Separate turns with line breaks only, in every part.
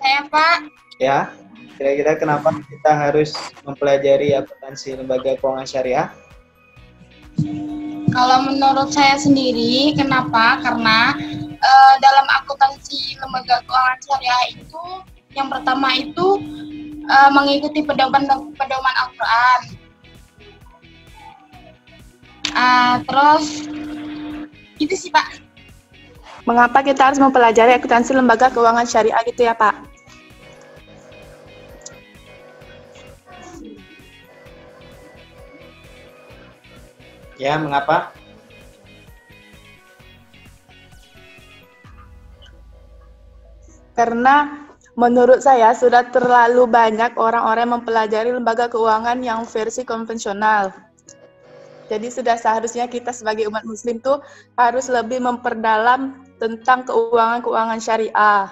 Saya Pak,
Ya, kira-kira kenapa kita harus mempelajari akuntansi lembaga keuangan syariah?
kalau menurut saya sendiri, kenapa? Karena dalam akuntansi lembaga keuangan syariah itu, yang pertama itu mengikuti pedoman Al-Quran. Terus itu sih Pak.
Mengapa kita harus mempelajari akuntansi lembaga keuangan syariah gitu ya Pak?
Ya, mengapa?
Karena menurut saya sudah terlalu banyak orang-orang yang mempelajari lembaga keuangan yang versi konvensional. Jadi sudah seharusnya kita sebagai umat muslim tuh harus lebih memperdalam tentang keuangan syariah.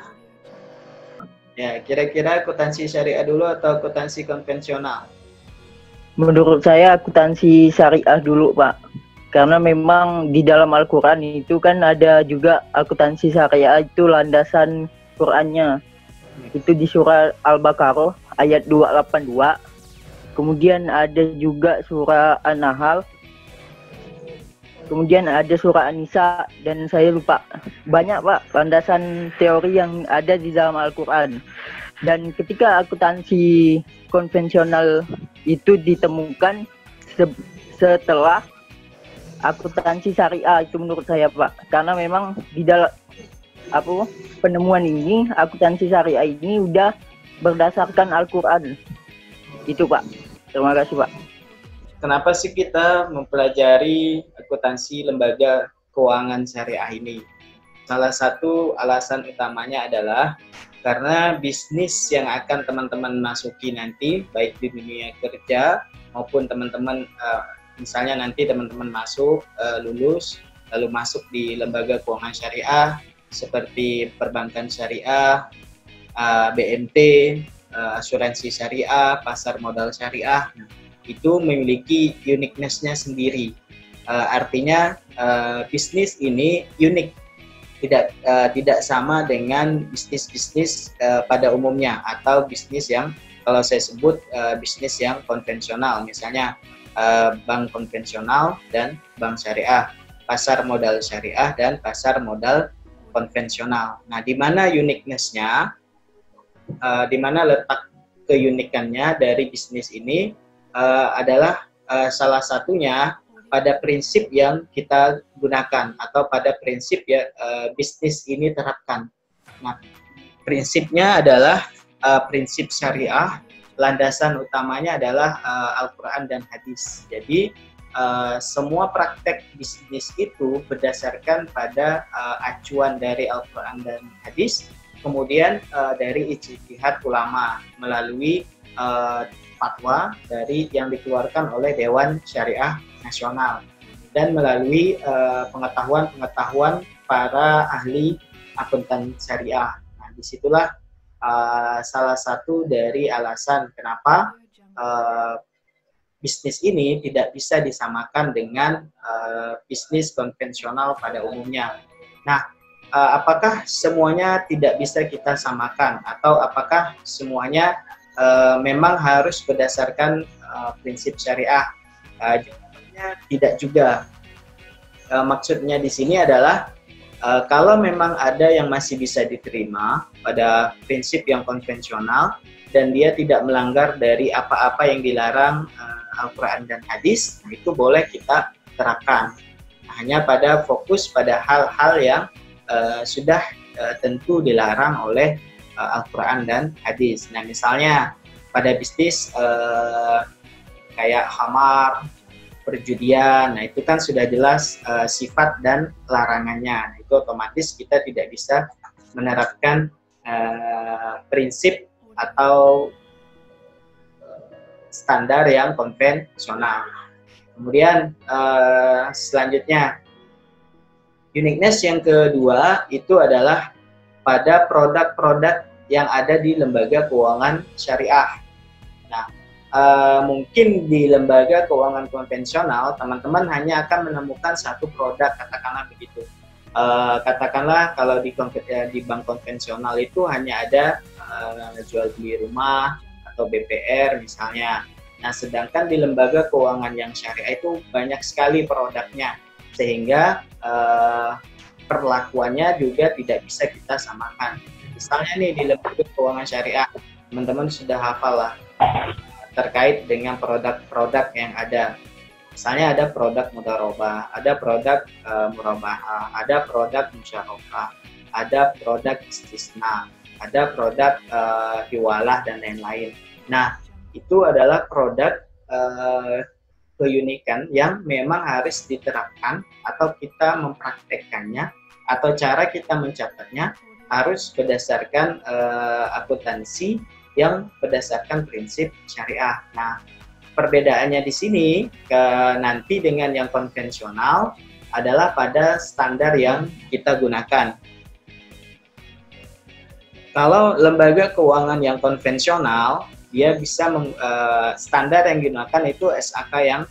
Ya, kira-kira akuntansi syariah dulu atau akuntansi konvensional?
Menurut saya akuntansi syariah dulu, Pak. Karena memang di dalam Al-Quran itu kan ada juga akuntansi syariah itu landasan Qurannya. Itu di surah Al-Baqarah ayat 282. Kemudian ada juga surah An-Nahl. Kemudian ada surah An-Nisa dan saya lupa. Banyak Pak landasan teori yang ada di dalam Al-Quran. Dan ketika akuntansi konvensional itu ditemukan setelah akuntansi syariah itu menurut saya Pak. Karena memang di dalam penemuan ini akuntansi syariah ini udah berdasarkan Al-Quran. Itu Pak. Terima kasih Pak.
Kenapa sih kita mempelajari akuntansi lembaga keuangan syariah ini? Salah satu alasan utamanya adalah karena bisnis yang akan teman-teman masuki nanti, baik di dunia kerja maupun teman-teman, misalnya nanti teman-teman masuk, lulus, lalu masuk di lembaga keuangan syariah, seperti perbankan syariah, BMT, asuransi syariah, pasar modal syariah, itu memiliki uniqueness-nya sendiri. Artinya bisnis ini unik, tidak sama dengan bisnis-bisnis pada umumnya atau bisnis yang kalau saya sebut bisnis yang konvensional, misalnya bank konvensional dan bank syariah, pasar modal syariah dan pasar modal konvensional. Nah, di mana uniqueness-nya, di mana letak keunikannya dari bisnis ini adalah salah satunya pada prinsip yang kita gunakan atau pada prinsip ya bisnis ini terapkan. Nah, prinsipnya adalah prinsip syariah, landasan utamanya adalah Al-Quran dan hadis. Jadi semua praktek bisnis itu berdasarkan pada acuan dari Al-Quran dan hadis, kemudian dari ijtihad ulama melalui fatwa dari yang dikeluarkan oleh Dewan Syariah Nasional dan melalui pengetahuan para ahli akuntan syariah. Nah, disitulah salah satu dari alasan kenapa bisnis ini tidak bisa disamakan dengan bisnis konvensional pada umumnya. Nah, apakah semuanya tidak bisa kita samakan atau apakah semuanya memang harus berdasarkan prinsip syariah? Jawabannya tidak juga. Maksudnya di sini adalah kalau memang ada yang masih bisa diterima pada prinsip yang konvensional dan dia tidak melanggar dari apa-apa yang dilarang Al-Quran dan hadis, itu boleh kita terapkan. Hanya pada fokus pada hal-hal yang sudah tentu dilarang oleh Al-Quran dan hadis. Nah, misalnya pada bisnis kayak khamar, perjudian, nah itu kan sudah jelas sifat dan larangannya. Nah, itu otomatis kita tidak bisa menerapkan prinsip atau standar yang konvensional. Kemudian selanjutnya, uniqueness yang kedua itu adalah pada produk-produk yang ada di lembaga keuangan syariah. Nah, mungkin di lembaga keuangan konvensional teman-teman hanya akan menemukan satu produk, katakanlah begitu. Katakanlah kalau di bank konvensional itu hanya ada jual beli rumah atau BPR misalnya. Nah, sedangkan di lembaga keuangan yang syariah itu banyak sekali produknya, sehingga perlakuannya juga tidak bisa kita samakan. Misalnya nih di lembaga keuangan syariah, teman-teman sudah hafal lah terkait dengan produk-produk yang ada. Misalnya ada produk mudharabah, ada produk murabahah, ada produk musyarakah, ada produk istisna, ada produk hiwalah dan lain-lain. Nah, itu adalah produk keunikan yang memang harus diterapkan atau kita mempraktekkannya atau cara kita mencatatnya harus berdasarkan akuntansi yang berdasarkan prinsip syariah. Nah, perbedaannya di sini nanti dengan yang konvensional adalah pada standar yang kita gunakan. Kalau lembaga keuangan yang konvensional, dia bisa standar yang digunakan itu SAK yang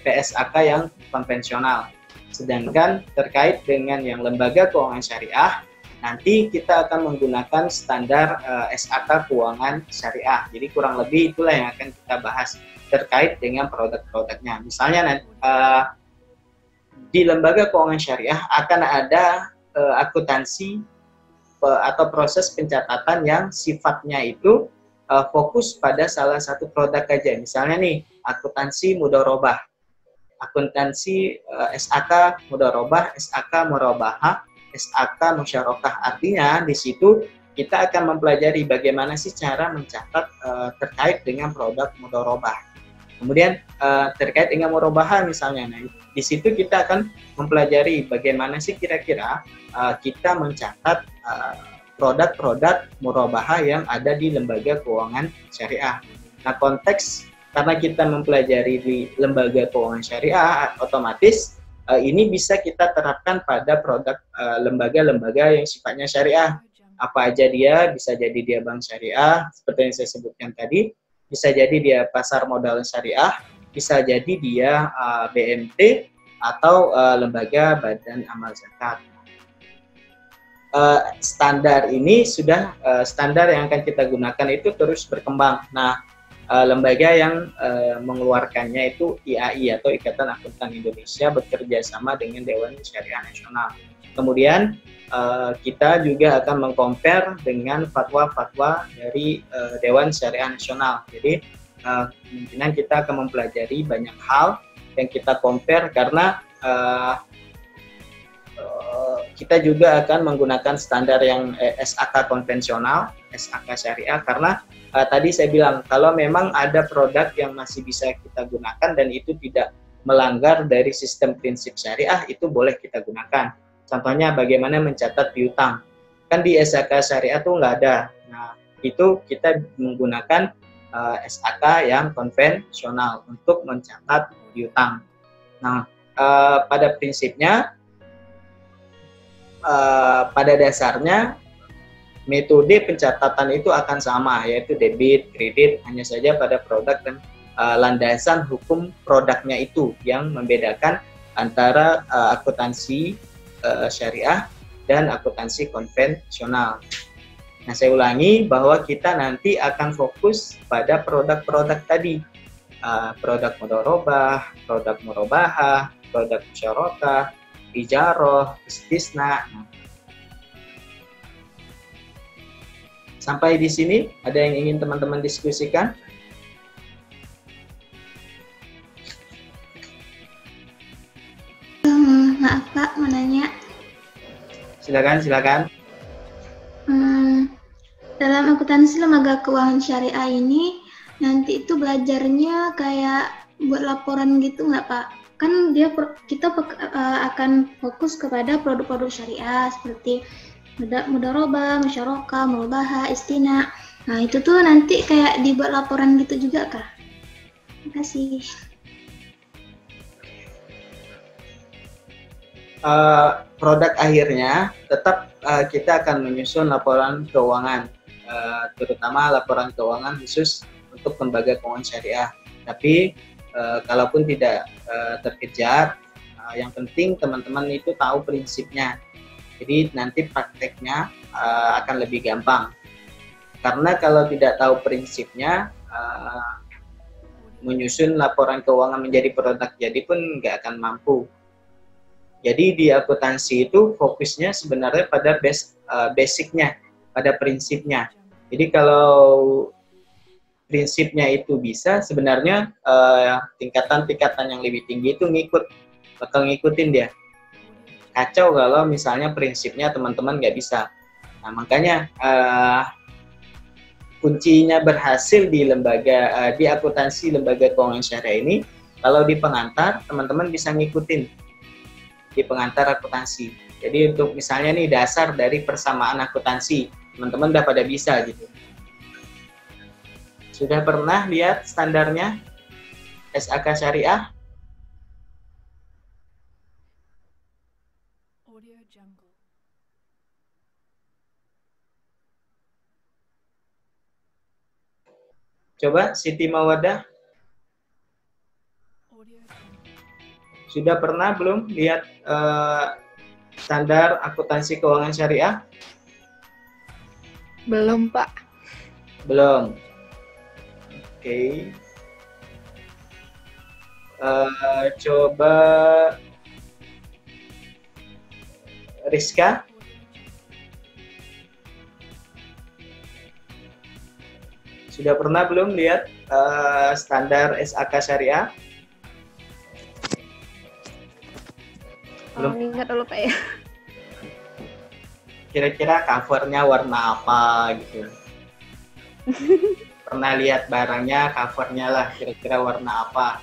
PSAK yang konvensional. Sedangkan terkait dengan yang lembaga keuangan syariah, nanti kita akan menggunakan standar SAK keuangan syariah. Jadi kurang lebih itulah yang akan kita bahas terkait dengan produk-produknya. Misalnya di lembaga keuangan syariah akan ada akuntansi atau proses pencatatan yang sifatnya itu fokus pada salah satu produk aja. Misalnya nih, akuntansi mudharabah, akuntansi SAK mudharabah, SAK murabahah, SAK musyarakah. Artinya di situ kita akan mempelajari bagaimana sih cara mencatat terkait dengan produk mudharabah. Kemudian terkait dengan murabahah misalnya, nah, di situ kita akan mempelajari bagaimana sih kira-kira kita mencatat produk-produk murabahah yang ada di lembaga keuangan syariah. Nah, konteks karena kita mempelajari di lembaga keuangan syariah, otomatis ini bisa kita terapkan pada produk lembaga-lembaga yang sifatnya syariah. Apa aja dia, bisa jadi dia bank syariah, seperti yang saya sebutkan tadi, bisa jadi dia pasar modal syariah, bisa jadi dia BMT atau lembaga badan amal zakat. Standar ini sudah standar yang akan kita gunakan itu terus berkembang. Nah, lembaga yang mengeluarkannya itu IAI atau Ikatan Akuntan Indonesia bekerja sama dengan Dewan Syariah Nasional. Kemudian kita juga akan mengcompare dengan fatwa-fatwa dari Dewan Syariah Nasional. Jadi kemungkinan kita akan mempelajari banyak hal yang kita compare karena kita juga akan menggunakan standar yang SAK konvensional, SAK syariah, karena tadi saya bilang kalau memang ada produk yang masih bisa kita gunakan dan itu tidak melanggar dari sistem prinsip syariah, itu boleh kita gunakan. Contohnya bagaimana mencatat piutang, kan di SAK syariah tuh nggak ada. Nah, itu kita menggunakan SAK yang konvensional untuk mencatat piutang. Nah, pada prinsipnya pada dasarnya metode pencatatan itu akan sama, yaitu debit, kredit, hanya saja pada produk dan landasan hukum produknya itu yang membedakan antara akuntansi syariah dan akuntansi konvensional. Nah, saya ulangi bahwa kita nanti akan fokus pada produk-produk tadi, produk mudharabah, produk murabahah, produk musyarakah, ijarah, istisna. Sampai di sini, ada yang ingin teman-teman diskusikan?
Maaf Pak, mau nanya.
Silakan.
Dalam akuntansi lembaga keuangan syariah ini, nanti itu belajarnya kayak buat laporan gitu nggak Pak? Kan kita akan fokus kepada produk-produk syariah seperti mudharabah, musyarakah, murabahah, istina. Nah, itu tuh nanti kayak dibuat laporan gitu juga kah? Terima kasih.
Produk akhirnya tetap kita akan menyusun laporan keuangan, terutama laporan keuangan khusus untuk lembaga keuangan syariah. Tapi kalaupun tidak terkejar Yang penting teman-teman itu tahu prinsipnya. Jadi nanti prakteknya akan lebih gampang. Karena kalau tidak tahu prinsipnya, menyusun laporan keuangan menjadi produk jadi pun nggak akan mampu. Jadi di akuntansi itu fokusnya sebenarnya pada basicnya, pada prinsipnya. Jadi kalau prinsipnya itu bisa, sebenarnya tingkatan-tingkatan yang lebih tinggi itu bakal ngikutin dia. Kacau kalau misalnya prinsipnya teman-teman nggak bisa. Nah makanya kuncinya berhasil di di akuntansi lembaga keuangan syariah ini, kalau di pengantar teman-teman bisa ngikutin di pengantar akuntansi. Jadi untuk misalnya nih dasar dari persamaan akuntansi, teman-teman udah pada bisa gitu. Sudah pernah lihat standarnya SAK Syariah? Coba Siti Mawadah. Sudah pernah belum lihat standar akuntansi keuangan syariah?
Belum, Pak.
Belum. Oke. Coba Rizka. Sudah pernah belum lihat standar SAK Syariah? Belum.
Ingat dulu Pak ya.
Kira-kira covernya warna apa gitu? Pernah lihat barangnya, covernya lah, kira-kira warna apa?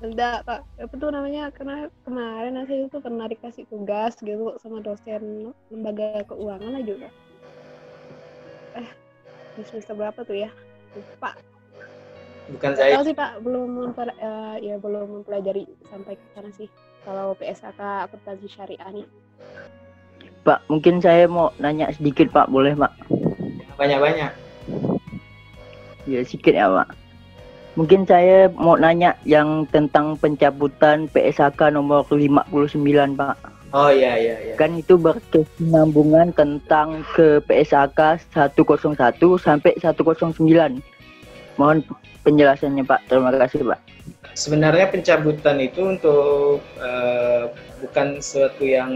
Enggak Pak, apa tuh namanya, karena kemarin saya itu pernah dikasih tugas gitu sama dosen lembaga keuangan lah juga. Di semester berapa tuh ya? Lupa.
Bukan saya.
Tahu sih Pak, belum mempelajari sampai ke sana sih. Kalau PSAK akuntansi syariah nih.
Pak, mungkin saya mau nanya sedikit Pak, boleh Pak?
Banyak-banyak.
Ya sedikit ya Pak. Mungkin saya mau nanya yang tentang pencabutan PSAK nomor 59 Pak.
Oh iya.
Kan itu berkesinambungan tentang ke PSAK 101 sampai 109. Mohon penjelasannya Pak. Terima kasih Pak.
Sebenarnya pencabutan itu untuk bukan sesuatu yang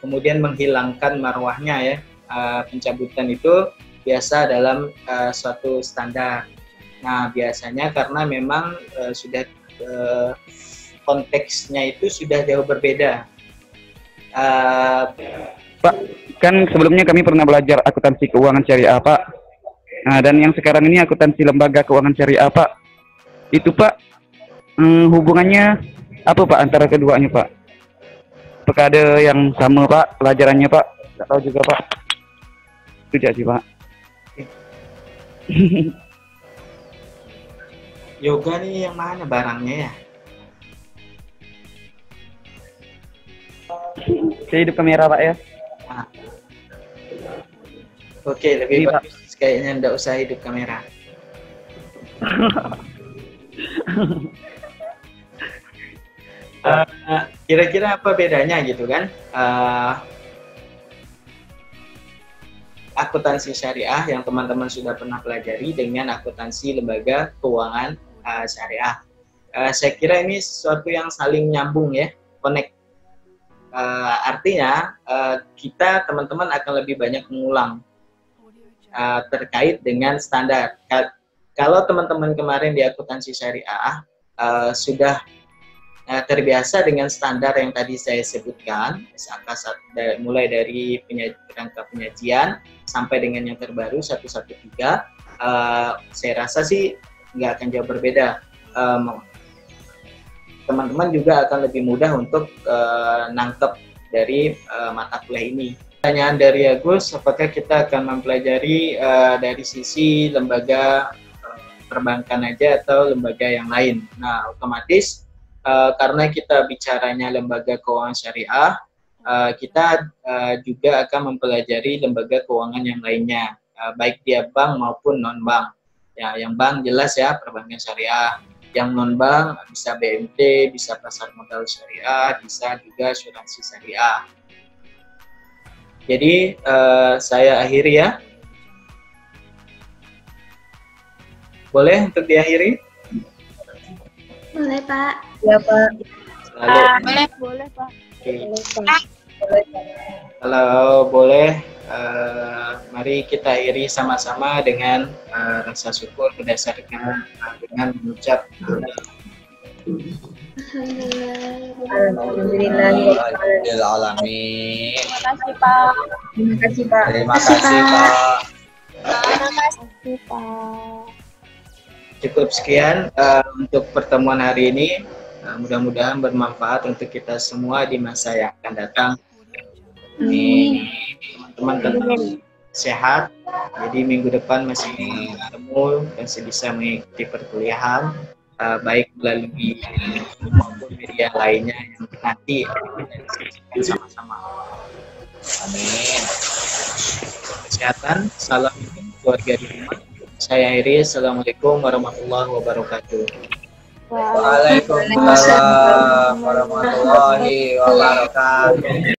kemudian menghilangkan marwahnya ya. Pencabutan itu biasa dalam suatu standar. Nah biasanya karena memang sudah konteksnya itu sudah jauh berbeda.
Pak, kan sebelumnya kami pernah belajar akuntansi keuangan syariah Pak. Nah, dan yang sekarang ini akuntansi lembaga keuangan syariah Pak. Itu Pak, hubungannya apa Pak antara keduanya Pak? Apakah ada yang sama Pak pelajarannya Pak? Tidak tahu juga Pak. Itu aja sih Pak.
Yoga nih yang mana barangnya ya?
Saya hidup kamera Pak ya.
Nah. Oke, lebih
Ini,
bagus Pak. Kayaknya nggak usah hidup kamera. Kira-kira apa bedanya gitu kan? Akuntansi syariah yang teman-teman sudah pernah pelajari dengan akuntansi lembaga keuangan syariah. Saya kira ini sesuatu yang saling nyambung ya, connect. Artinya kita teman-teman akan lebih banyak mengulang terkait dengan standar. Kalau teman-teman kemarin di akuntansi syariah sudah terbiasa dengan standar yang tadi saya sebutkan, mulai dari kerangka penyajian sampai dengan yang terbaru 113, saya rasa sih nggak akan jauh berbeda. Teman-teman juga akan lebih mudah untuk nangkep dari mata kuliah ini. Pertanyaan dari Agus, apakah kita akan mempelajari dari sisi lembaga perbankan aja atau lembaga yang lain? Nah, otomatis karena kita bicaranya lembaga keuangan syariah, kita juga akan mempelajari lembaga keuangan yang lainnya, baik dia bank maupun non-bank. Ya, yang bank jelas ya, perbankan syariah. yang non-bank, bisa BMT, bisa pasar modal syariah, bisa juga asuransi syariah. Jadi saya akhiri ya. Boleh untuk diakhiri?
Boleh, Pak.
Ya Pak.
Selalu.
Boleh, Pak.
Oke. Kalau boleh, mari kita akhiri sama-sama dengan rasa syukur berdasarkan dengan mengucap
Alhamdulillahirrahmanirrahim.
Terima kasih, Pak.
Terima kasih, Pak.
Terima kasih, Pak.
Terima kasih, Pak.
cukup sekian untuk pertemuan hari ini. Mudah-mudahan bermanfaat untuk kita semua di masa yang akan datang. Teman-teman tetap sehat. Jadi minggu depan masih ketemu, masih bisa mengikuti perkuliahan baik melalui media lainnya yang nanti kita sama-sama.
Amin.
Kesehatan, salam keluarga di rumah. Saya Iris, Assalamualaikum warahmatullahi wabarakatuh.
Waalaikumsalam warahmatullahi wabarakatuh.